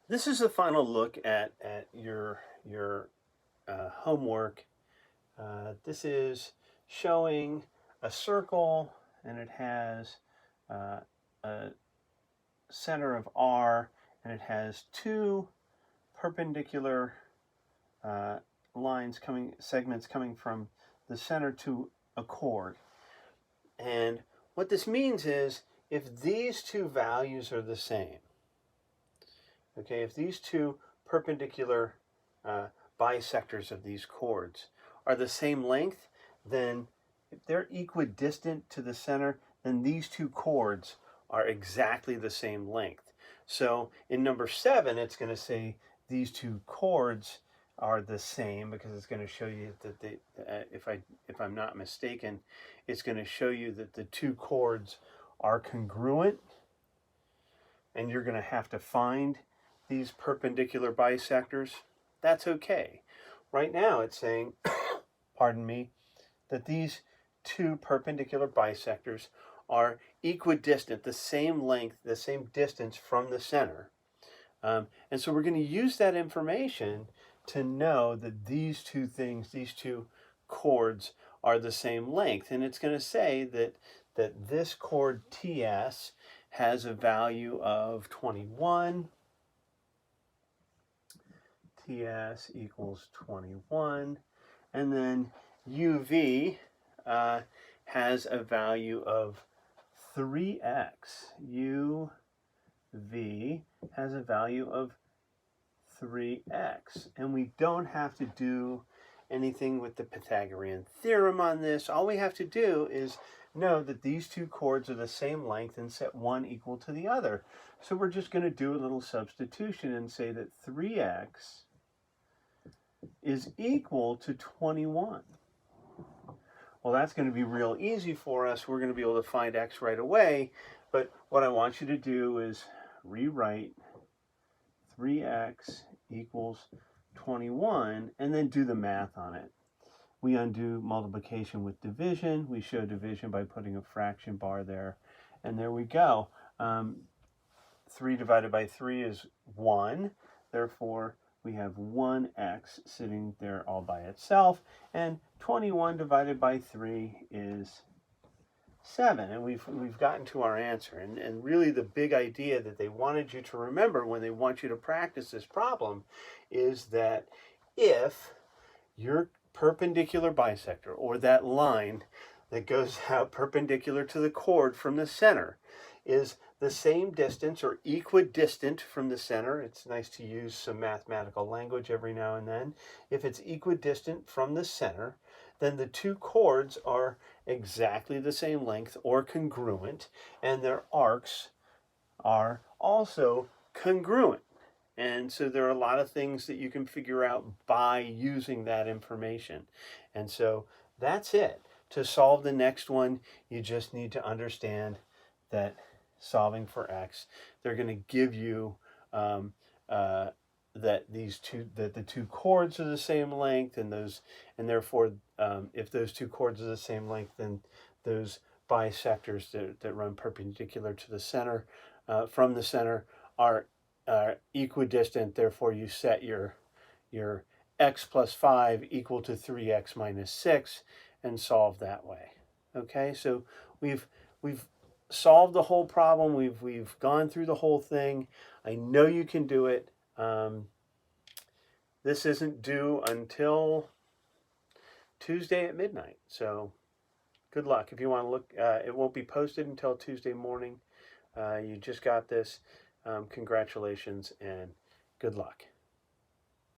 This is the final look at your homework. This is showing a circle, and it has a center of R, and it has two perpendicular segments coming from the center to a chord. And what this means is if these two values are the same, okay, if these two perpendicular bisectors of these chords are the same length, then if they're equidistant to the center, then these two chords are exactly the same length. So in number 7, it's going to say these two chords are the same, because it's going to show you that they, if I'm not mistaken, it's going to show you that the two chords are congruent, and you're going to have to find these perpendicular bisectors. That's okay. Right now it's saying, pardon me, that these two perpendicular bisectors are equidistant, the same length, the same distance from the center. And so we're going to use that information to know that these two things, these two chords, are the same length. And it's going to say that this chord TS has a value of 21. TS equals 21. And then UV has a value of 3x. UV has a value of 3x. And we don't have to do anything with the Pythagorean theorem on this. All we have to do is know that these two chords are the same length and set one equal to the other. So we're just going to do a little substitution and say that 3x is equal to 21. Well, that's going to be real easy for us. We're going to be able to find x right away. But what I want you to do is rewrite 3x equals 21 and then do the math on it. We undo multiplication with division. We show division by putting a fraction bar there. And there we go. 3 divided by 3 is 1. Therefore, we have 1x sitting there all by itself. And 21 divided by 3 is 7. And we've gotten to our answer. And really the big idea that they wanted you to remember when they want you to practice this problem is that if your perpendicular bisector, or that line that goes out perpendicular to the chord from the center, is the same distance or equidistant from the center. It's nice to use some mathematical language every now and then. If it's equidistant from the center, then the two chords are exactly the same length or congruent, and their arcs are also congruent. And so there are a lot of things that you can figure out by using that information. And so that's it. To solve the next one, you just need to understand that solving for x, they're going to give you that the two chords are the same length, and therefore if those two chords are the same length, then those bisectors that run perpendicular to the center from the center are equidistant. Therefore, you set your x plus 5 equal to 3x minus 6 and solve that way. Okay, so we've solved the whole problem. We've gone through the whole thing. I know you can do it. This isn't due until Tuesday at midnight. So good luck. If you want to look, it won't be posted until Tuesday morning. You just got this. Congratulations and good luck.